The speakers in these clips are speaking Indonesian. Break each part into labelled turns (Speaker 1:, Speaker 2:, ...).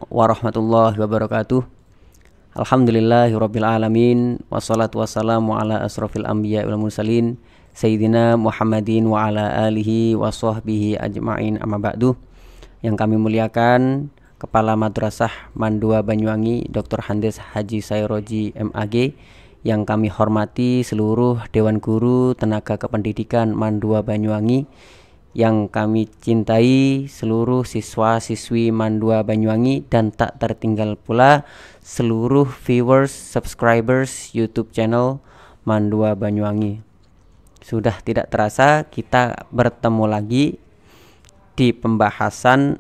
Speaker 1: warahmatullahi wabarakatuh. Alhamdulillahirabbil alamin wassalatu wassalamu ala asrofil anbiya wal mursalin sayyidina Muhammadin wa ala alihi wa sahbihi ajma'in, amma ba'du. Yang kami muliakan Kepala Madrasah Mandua Banyuwangi Dr. Handes Haji Sayroji MAG, yang kami hormati seluruh Dewan Guru Tenaga Kependidikan Mandua Banyuwangi, yang kami cintai seluruh siswa-siswi Mandua Banyuwangi, dan tak tertinggal pula seluruh viewers, subscribers YouTube channel Mandua Banyuwangi. Sudah tidak terasa kita bertemu lagi di pembahasan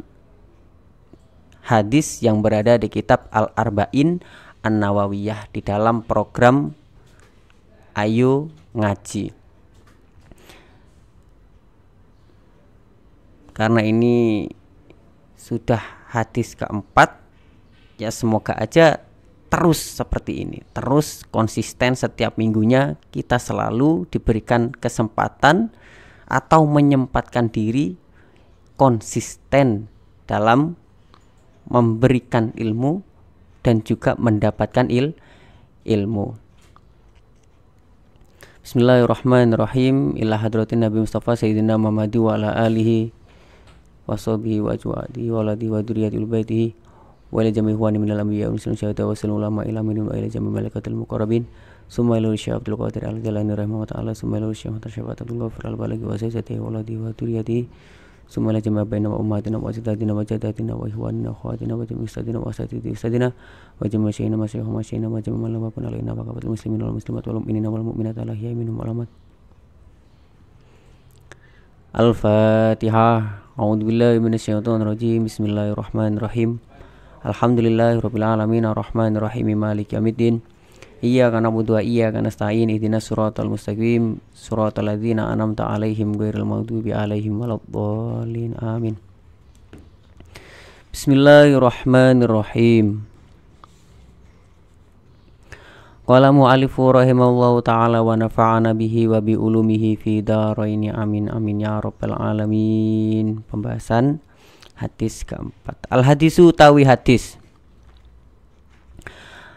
Speaker 1: hadis yang berada di kitab Al-Arba'in An-Nawawiyah di dalam program Ayo Ngaji. Karena ini sudah hadis keempat, ya semoga aja terus seperti ini, terus konsisten setiap minggunya kita selalu diberikan kesempatan atau menyempatkan diri konsisten dalam memberikan ilmu dan juga mendapatkan ilmu. Bismillahirrahmanirrahim. Ila hadratin Nabi Mustafa Sayyidina Muhammadi wa ala alihi wa sahbihi wa ajwadi wa ladhi wa duriyati ulbaitihi wa ila jami'i huwani minal anbiya wa muslim syahada wa sallu ulama ila minum wa ila jami'i malakatil muqarrabin summa ila syekh Abdul Qadir al-Jalani rahimahullah ta'ala summa ila syekh Mutasyabat Abdul Ghafir al-Balagi wa sayyidati wa ladhi wa duriyati summa ila jami'i baina wa ummatina wa ajdadina wa jaddatina wa ihwanina wa khawatina wa jami'i ustadina wa asatidhi ustadina wa jami'i syaihina wa syaihina wa syaihina wa jami'i malabapun alaina wa kafatul muslimin wal muslimat wal mu'minina wal mu'minat ala hiya minhum alamat. Al-Fatihah. A'udzubillahi minasyaitonirrajim. Bismillahirrahmanirrahim. Alhamdulillahirabbil alamin arrahmanirrahim maliki yaumiddin. Iyyaka na'budu wa iyyaka nasta'in. Ihdinas siratal mustaqim, siratal ladzina an'amta 'alaihim ghairil maghdubi 'alaihim waladdallin. Amin. Bismillahirrahmanirrahim. Qala mu'allifu rahimahullahu ta'ala wa nafa'ana bihi wa bi ulumihi fi daraini amin amin ya rabbal alamin. Pembahasan hadis keempat. Al-hadisu tawi hadis.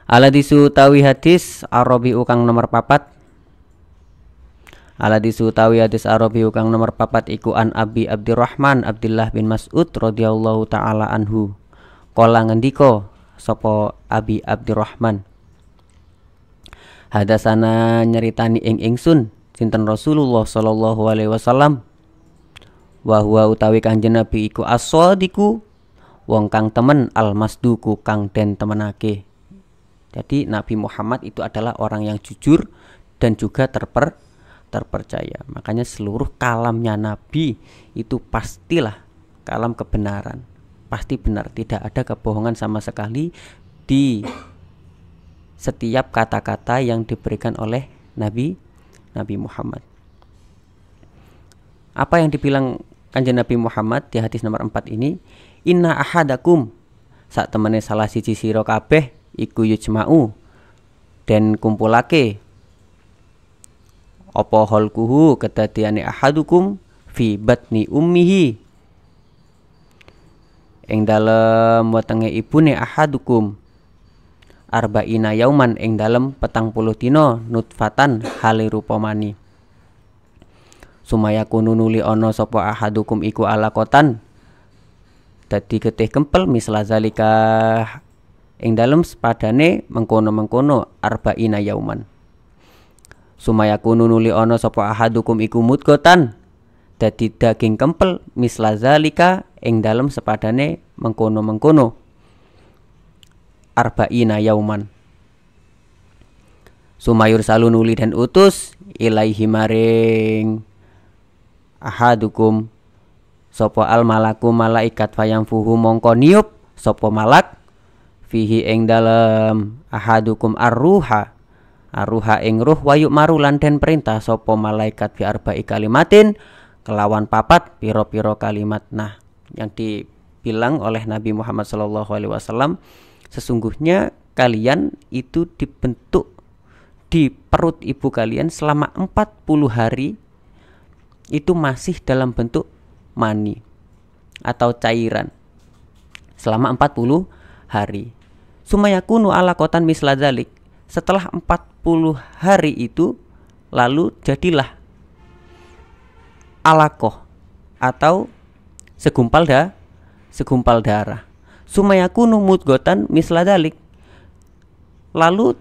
Speaker 1: Al-hadisu tawi hadis Arabiu kang nomor papat. Al-hadisu tawi hadis Arabiu kang nomor papat iku an Abi Abdurrahman Abdullah bin Mas'ud radhiyallahu ta'ala anhu. Kala ngendika sapa Abi Abdurrahman, hadasana nyeritani ingsun sinten Rasulullah sallallahu alaihi wasallam, wa huwa utawi Kanjeng Nabi iku as-shadiqu wong kang temen, al-masduku kang den temenake. Jadi Nabi Muhammad itu adalah orang yang jujur dan juga terpercaya. Makanya seluruh kalamnya Nabi itu pastilah kalam kebenaran, pasti benar, tidak ada kebohongan sama sekali di setiap kata-kata yang diberikan oleh Nabi Muhammad. Apa yang dibilang Kanjeng Nabi Muhammad di hadis nomor 4 ini? Inna ahadakum, sak temene salah siji sira kabeh iku yujma'u den kumpulake apa halkuhu kedadiane ahadukum fi batni ummihi ing dalem wetenge ibune ahadukum arba'ina yauman ing dalem 40 dina nutfatan hale rupa mani. Sumaya kununuli ana sapa ahadukum iku alakotan dadi getih kempel misla zalika ing dalem sepadane mengkono-mengkono arba'ina yauman. Sumaya kununuli ana sapa ahadukum iku mudghatan dadi daging kempel misla zalika ing dalem sepadane mengkono-mengkono arba'ina yauman. Sumayur salunuli dan utus ilaihi maring ahadukum sapa al malaku malaikat fayang fuhu mongko niup sapa malak fihi ing dalem ahadukum arruha ing ruh wayuk marulan den perintah sapa malaikat bi arba'i kalimatin kelawan papat piro-piro kalimat. Nah, yang dibilang oleh Nabi Muhammad SAW, sesungguhnya kalian itu dibentuk di perut ibu kalian selama 40 hari itu masih dalam bentuk mani atau cairan selama 40 hari. Sumayakunu alaqatan misla dzalik. Setelah 40 hari itu lalu jadilah alaqah atau segumpal darah. Sumayakunu mudghatan misla dzalik. Lalu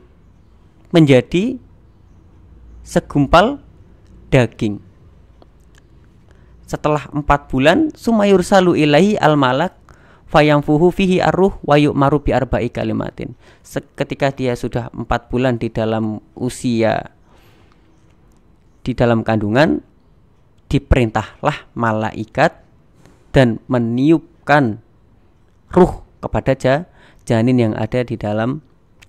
Speaker 1: menjadi segumpal daging. Setelah 4 bulan sumayursalu ilaihi al-malak fayamfuhu fihi arruh wa yu'maru bi arba'i kalimatin. Ketika dia sudah 4 bulan di dalam usia di dalam kandungan, diperintahlah malaikat dan meniupkan ruh kepada janin yang ada di dalam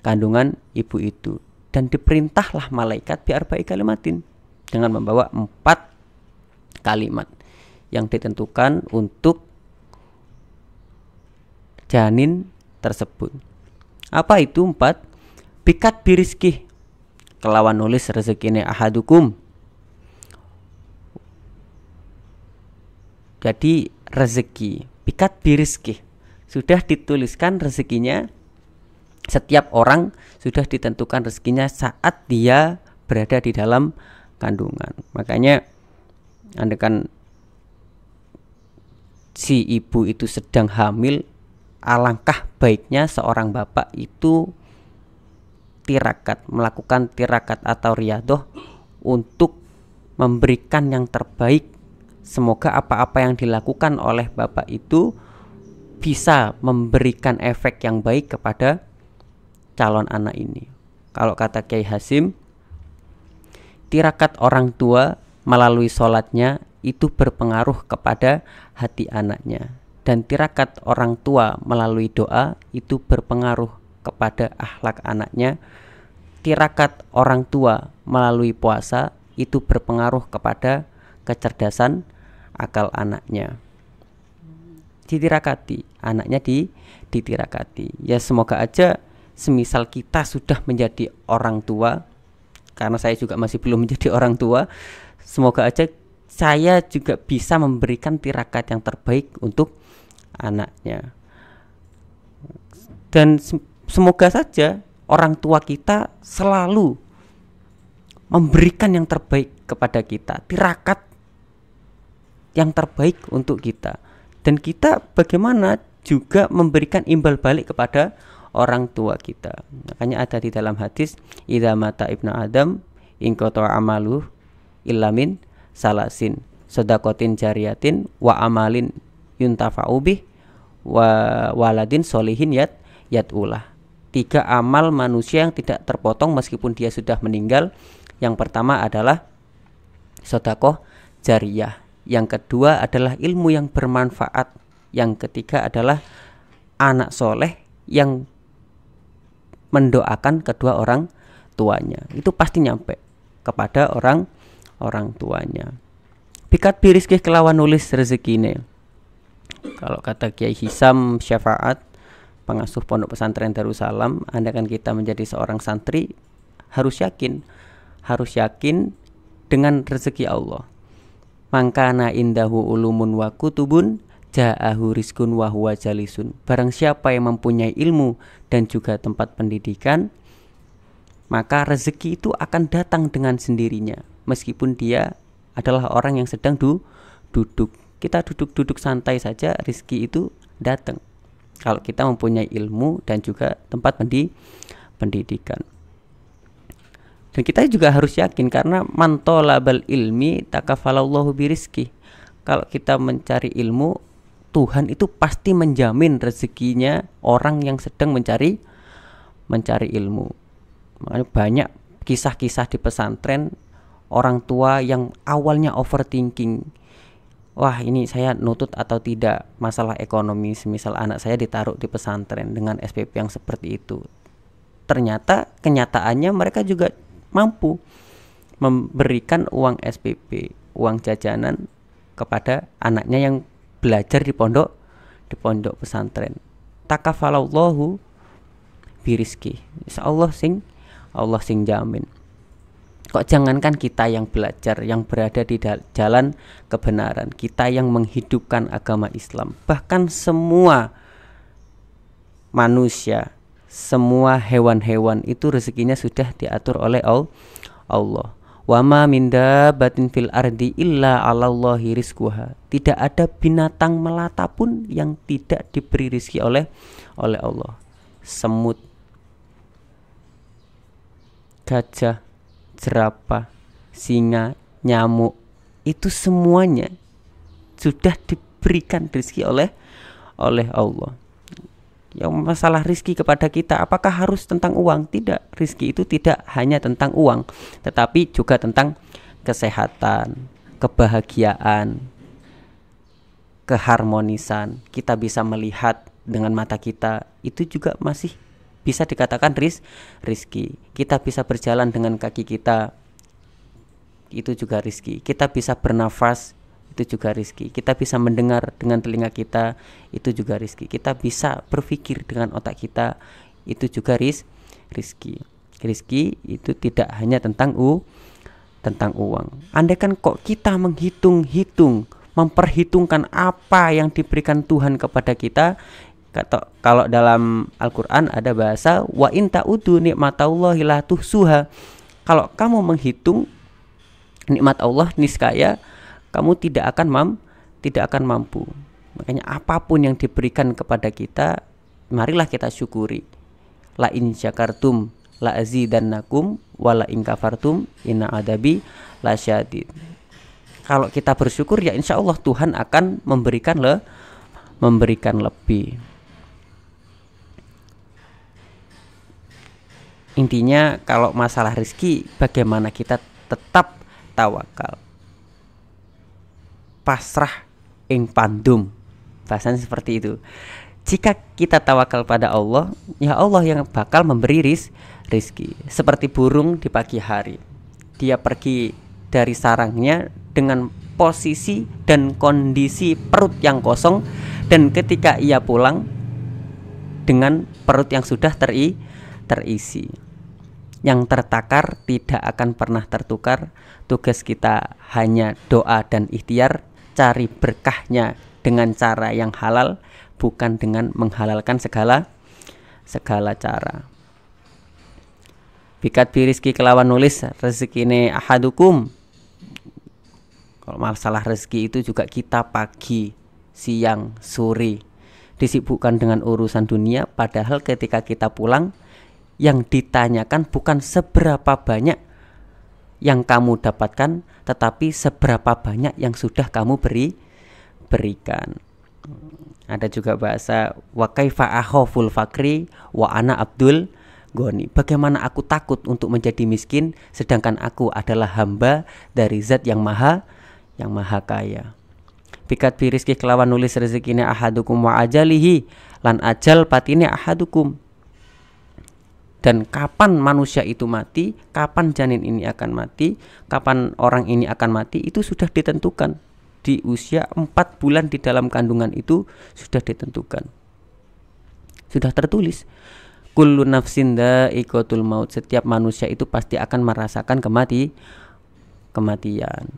Speaker 1: kandungan ibu itu, dan diperintahlah malaikat bi arba'i kalimatin dengan membawa 4 kalimat yang ditentukan untuk janin tersebut. Apa itu 4? Bikat birizkih, kelawan nulis rezekine ahadukum. Jadi rezeki bikat birizkih, sudah dituliskan rezekinya. Setiap orang sudah ditentukan rezekinya saat dia berada di dalam kandungan. Makanya andaikan si ibu itu sedang hamil, alangkah baiknya seorang bapak itu melakukan tirakat atau riyadoh untuk memberikan yang terbaik. Semoga apa-apa yang dilakukan oleh bapak itu bisa memberikan efek yang baik kepada calon anak ini. Kalau kata Kiai Hasim, tirakat orang tua melalui sholatnya itu berpengaruh kepada hati anaknya, dan tirakat orang tua melalui doa itu berpengaruh kepada akhlak anaknya. Tirakat orang tua melalui puasa itu berpengaruh kepada kecerdasan akal anaknya. Ditirakati, anaknya ditirakati. Ya semoga aja semisal kita sudah menjadi orang tua, karena saya juga masih belum menjadi orang tua, semoga aja saya juga bisa memberikan tirakat yang terbaik untuk anaknya. Dan semoga saja orang tua kita selalu memberikan yang terbaik kepada kita, tirakat yang terbaik untuk kita. Dan kita bagaimana juga memberikan imbal balik kepada orang tua kita. Makanya ada di dalam hadis, idza mata ibnu adam inqata amaluh illa min salasin, sedaqatin jariyatin wa amalin yuntafa'u bih wa waladin solihin yad'ulah. 3 amal manusia yang tidak terpotong meskipun dia sudah meninggal. Yang pertama adalah sedekah jariyah, yang kedua adalah ilmu yang bermanfaat, yang ketiga adalah anak soleh yang mendoakan kedua orang tuanya. Itu pasti nyampe kepada orang tuanya. Bikat birizkih kelawan nulis rezekine. Kalau kata Kiai Hisam Syafaat, pengasuh Pondok Pesantren Darussalam, andaikan kita menjadi seorang santri, harus yakin dengan rezeki Allah. Mangkana indahu ulumun wa kutubun ja'ahu rizkun wa huwa jalisun. Barang siapa yang mempunyai ilmu dan juga tempat pendidikan, maka rezeki itu akan datang dengan sendirinya, meskipun dia adalah orang yang sedang duduk. Kita duduk santai saja, rezeki itu datang kalau kita mempunyai ilmu dan juga tempat pendidikan. Dan kita juga harus yakin, karena man talabal ilmi takafalallahu birizki. Kalau kita mencari ilmu, Tuhan itu pasti menjamin rezekinya orang yang sedang mencari ilmu. Makanya banyak kisah-kisah di pesantren, orang tua yang awalnya overthinking, wah ini saya nutut atau tidak masalah ekonomi, semisal anak saya ditaruh di pesantren dengan SPP yang seperti itu. Ternyata kenyataannya mereka juga mampu memberikan uang SPP, uang jajanan kepada anaknya yang belajar di pondok pesantren. Takafalallahu birizki. Insyaallah Allah sing jamin. Kok jangankan kita yang belajar, yang berada di jalan kebenaran, kita yang menghidupkan agama Islam, bahkan semua manusia, semua hewan-hewan itu rezekinya sudah diatur oleh Allah. Wa ma min dabbatin fil ardi illa 'alallahi rizquha. Tidak ada binatang melata pun yang tidak diberi rezeki oleh Allah. Semut, gajah, jerapah, singa, nyamuk, itu semuanya sudah diberikan rezeki oleh Allah. Yang masalah rizki kepada kita, apakah harus tentang uang? Tidak, rizki itu tidak hanya tentang uang, tetapi juga tentang kesehatan, kebahagiaan, keharmonisan. Kita bisa melihat dengan mata kita, itu juga masih bisa dikatakan rizki. Kita bisa berjalan dengan kaki kita, itu juga rizki. Kita bisa bernafas, itu juga rizki. Kita bisa mendengar dengan telinga kita, itu juga rizki. Kita bisa berpikir dengan otak kita, itu juga rizki. Rizki itu tidak hanya tentang uang. Andaikan kok kita menghitung-hitung, memperhitungkan apa yang diberikan Tuhan kepada kita, kalau dalam Al-Quran ada bahasa wa in ta'udu nikmatallahi la tuhsuha. Kalau kamu menghitung nikmat Allah, niscaya kamu tidak akan mampu. Makanya apapun yang diberikan kepada kita, marilah kita syukuri. La in syakartum la azidannakum wa la in kafartum inna adabi lasyadid. Kalau kita bersyukur, ya insya Allah Tuhan akan memberikan lebih. Intinya kalau masalah rezeki, bagaimana kita tetap tawakal, pasrah ing pandum, bahasanya seperti itu. Jika kita tawakal pada Allah, ya Allah yang bakal memberi rizki. Seperti burung di pagi hari, dia pergi dari sarangnya dengan posisi dan kondisi perut yang kosong, dan ketika ia pulang dengan perut yang sudah terisi. Yang tertakar tidak akan pernah tertukar. Tugas kita hanya doa dan ikhtiar, cari berkahnya dengan cara yang halal, bukan dengan menghalalkan segala cara. Bikat birizki kelawan nulis rezekine ahadukum. Kalau masalah rezeki itu juga kita pagi, siang, sore disibukkan dengan urusan dunia, padahal ketika kita pulang yang ditanyakan bukan seberapa banyak yang kamu dapatkan, tetapi seberapa banyak yang sudah kamu berikan. Ada juga bahasa wa kaifa akhaful fakri wa ana abdul goni. Bagaimana aku takut untuk menjadi miskin sedangkan aku adalah hamba dari zat yang maha kaya. Bikat birizki kelawan nulis rezekine ahadukum wa ajalihi, lan ajal patine ahadukum. Dan kapan manusia itu mati, kapan janin ini akan mati, kapan orang ini akan mati, itu sudah ditentukan. Di usia 4 bulan di dalam kandungan itu sudah ditentukan, sudah tertulis. Kullu nafsin dha'iqatul maut. Setiap manusia itu pasti akan merasakan kematian.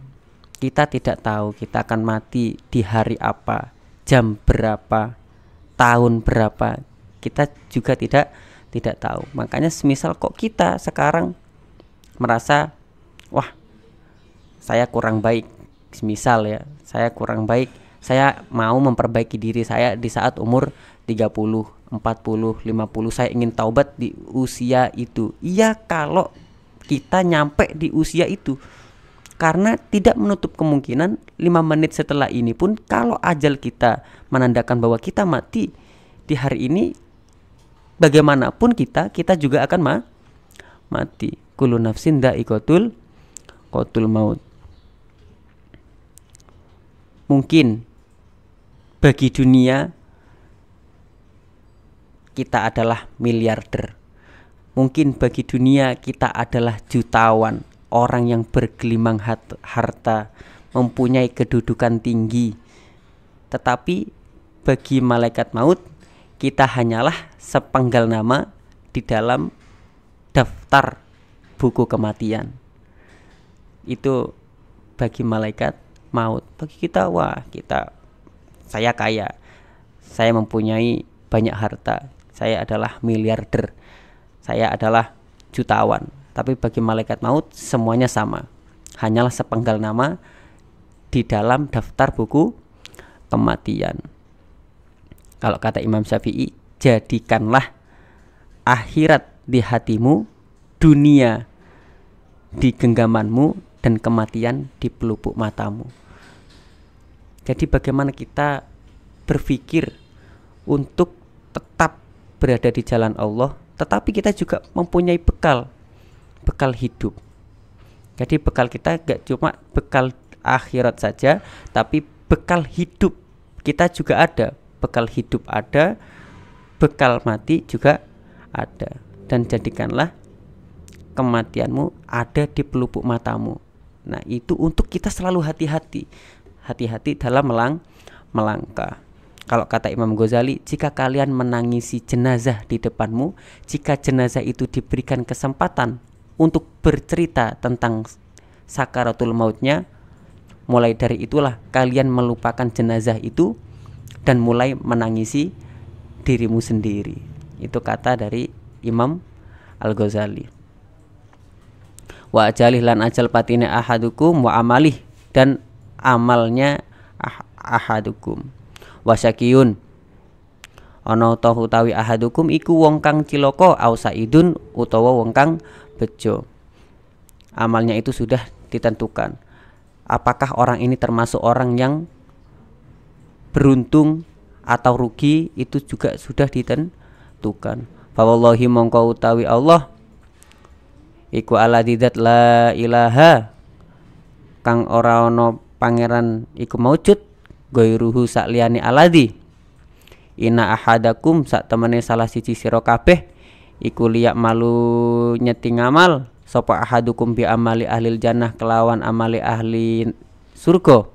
Speaker 1: Kita tidak tahu kita akan mati di hari apa, jam berapa, tahun berapa. Kita juga tidak tahu. Makanya semisal kok kita sekarang merasa, wah saya kurang baik, semisal ya, saya kurang baik, saya mau memperbaiki diri saya di saat umur 30, 40, 50, saya ingin taubat di usia itu. Iya, kalau kita nyampe di usia itu, karena tidak menutup kemungkinan 5 menit setelah ini pun kalau ajal kita menandakan bahwa kita mati di hari ini, bagaimanapun kita juga akan mati. Kullu nafsin dha'iqatul maut. Mungkin bagi dunia kita adalah miliarder. Mungkin bagi dunia kita adalah jutawan, orang yang bergelimang harta, mempunyai kedudukan tinggi. Tetapi bagi malaikat maut, kita hanyalah sepenggal nama di dalam daftar buku kematian. Itu bagi malaikat maut. Bagi kita, wah saya kaya, saya mempunyai banyak harta, saya adalah miliarder, saya adalah jutawan. Tapi bagi malaikat maut semuanya sama, hanyalah sepenggal nama di dalam daftar buku kematian. Kalau kata Imam Syafi'i, jadikanlah akhirat di hatimu, dunia di genggamanmu, dan kematian di pelupuk matamu. Jadi bagaimana kita berpikir untuk tetap berada di jalan Allah, tetapi kita juga mempunyai bekal hidup. Jadi bekal kita gak cuma bekal akhirat saja, tapi bekal hidup kita juga ada. Bekal hidup ada, bekal mati juga ada. Dan jadikanlah kematianmu ada di pelupuk matamu. Nah, itu untuk kita selalu hati-hati dalam melangkah. Kalau kata Imam Ghazali, jika kalian menangisi jenazah di depanmu, jika jenazah itu diberikan kesempatan untuk bercerita tentang sakaratul mautnya, mulai dari itulah kalian melupakan jenazah itu dan mulai menangisi dirimu sendiri. Itu kata dari Imam Al-Ghazali. Wa ajalih lan ajal patine ahadukum wa amalih, dan amalnya ahadukum. Wa syakiyun ana utawi ahadukum iku wong kang cilaka, au saidun utawa wong kang bejo. Amalnya itu sudah ditentukan. Apakah orang ini termasuk orang yang beruntung atau rugi, itu juga sudah ditentukan. Fa wallahi mongko utawi Allah iku aladidat la ilaha, kang ora ana pangeran iku maujud ghairuhu sakliyane aladi. Inna ahadakum sak temene salah siji sira kabeh iku liyak malu nyeti ngamal sapa ahadukum bi amali ahlil jannah kelawan amali ahli surga.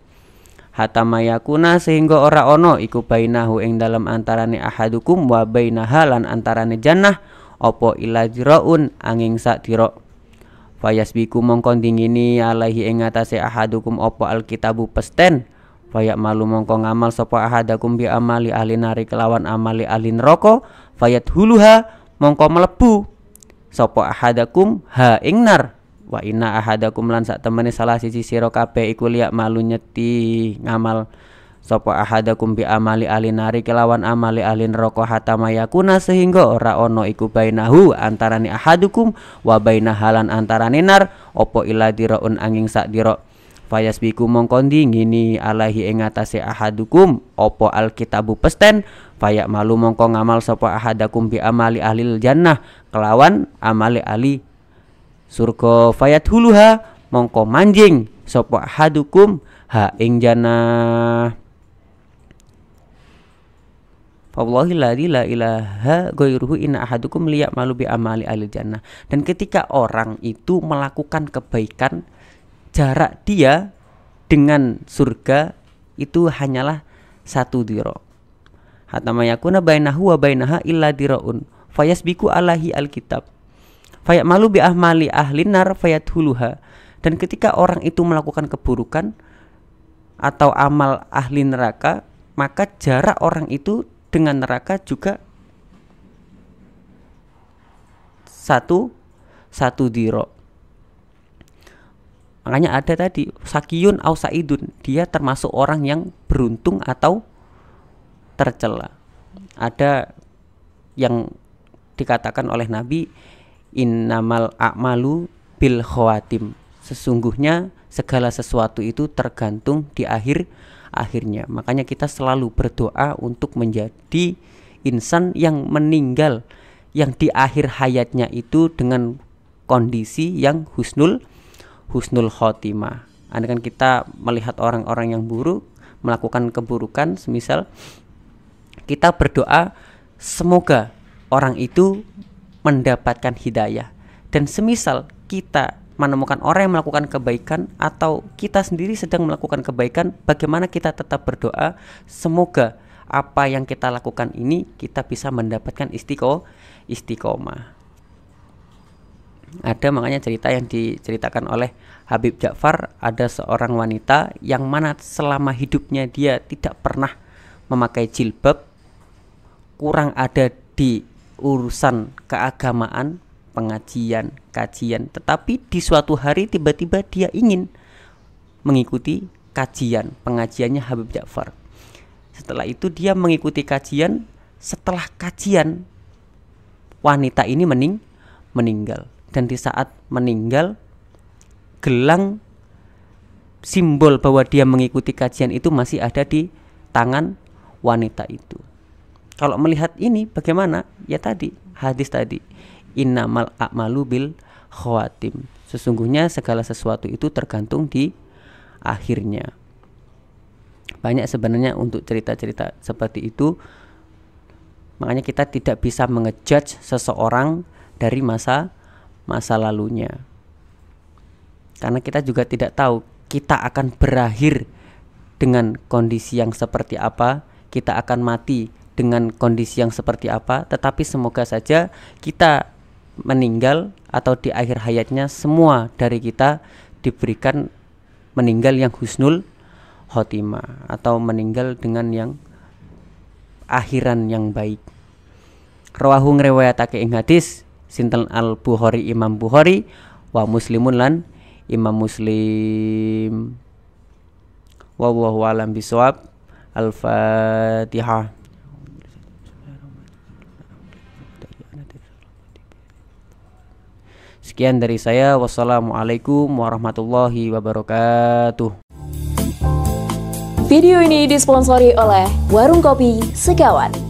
Speaker 1: Hatta mayakuna sehingga ora ono iku bainahu ing dalam antarane ahadukum wa bainaha lan antarane jannah apa ila jiraun angin sak dira. Fayasbiku mongko dingini alaihi ing atase ahadukum apa alkitabu pesten. Fayak malu mongko ngamal sapa ahadakum bi amali ahli nari kelawan amali ahli neraka. Fayat huluha mongko melebu sapa ahadakum ha ing nar. Wa inna ahadakum lan sak temene salah siji sira kabeh iku liyak malu nyeti ngamal sapa ahadakum bi amali ahli nari kelawan amali ahli neraka hatta mayakuna sehingga ora ono iku bainahu antarane ahadukum wa bainahalan antarane nar opo ila diraun angin sak dira. Fayasbiku mongko ngini alaihi ing atase ahadukum opo alkitabu pesten. Fayak malu mongko ngamal sapa ahadakum bi amali ahlil jannah kelawan amali ahli surga. Fayat huluha mongko manjing sapa ahadukum ha ing jannah. Wallahi la ilaha ghairuhu inna ahadukum liya'malu bi amali ahli jannah. Dan ketika orang itu melakukan kebaikan, jarak dia dengan surga itu hanyalah 1 dira. Hatta mayakuna bainahu wa bainaha illa diraun fayasbiku alaihi alkitab fayamalu bi ahmali ahli nar fayathuluha. Dan ketika orang itu melakukan keburukan atau amal ahli neraka, maka jarak orang itu dengan neraka juga 1 dira. Makanya ada tadi sakiyun au saidun, dia termasuk orang yang beruntung atau tercela. Ada yang dikatakan oleh Nabi, innamal a'malu bil khawatim, sesungguhnya segala sesuatu itu tergantung di akhirnya. Makanya kita selalu berdoa untuk menjadi insan yang meninggal, yang di akhir hayatnya itu dengan kondisi yang husnul khotimah. Andaikan kita melihat orang-orang yang buruk melakukan keburukan, semisal kita berdoa semoga orang itu mendapatkan hidayah. Dan semisal kita menemukan orang yang melakukan kebaikan atau kita sendiri sedang melakukan kebaikan, bagaimana kita tetap berdoa semoga apa yang kita lakukan ini kita bisa mendapatkan istiqomah. Ada makanya cerita yang diceritakan oleh Habib Ja'far, ada seorang wanita yang mana selama hidupnya dia tidak pernah memakai jilbab, kurang ada di urusan keagamaan, pengajian, kajian, tetapi di suatu hari tiba-tiba dia ingin mengikuti kajian, pengajiannya Habib Ja'far. Setelah itu dia mengikuti kajian. Setelah kajian, wanita ini meninggal. Dan di saat meninggal, gelang simbol bahwa dia mengikuti kajian itu masih ada di tangan wanita itu. Kalau melihat ini bagaimana? Ya tadi, hadis tadi, innamal a'malu bil khawatim. Sesungguhnya segala sesuatu itu tergantung di akhirnya. Banyak sebenarnya untuk cerita-cerita seperti itu. Makanya kita tidak bisa mengejudge seseorang dari masa lalunya. Karena kita juga tidak tahu kita akan berakhir dengan kondisi yang seperti apa, kita akan mati dengan kondisi yang seperti apa. Tetapi semoga saja kita meninggal atau di akhir hayatnya semua dari kita diberikan meninggal yang husnul khotimah, atau meninggal dengan yang akhiran yang baik. Rawahu ngriwayatake ing hadis sinten Al-Bukhari, Imam Bukhari, wa Muslimun lan Imam Muslim. Wallahu a'lam bishawab. Al-Fatihah. Sekian dari saya. Wassalamualaikum warahmatullahi wabarakatuh.
Speaker 2: Video ini disponsori oleh Warung Kopi Sekawan.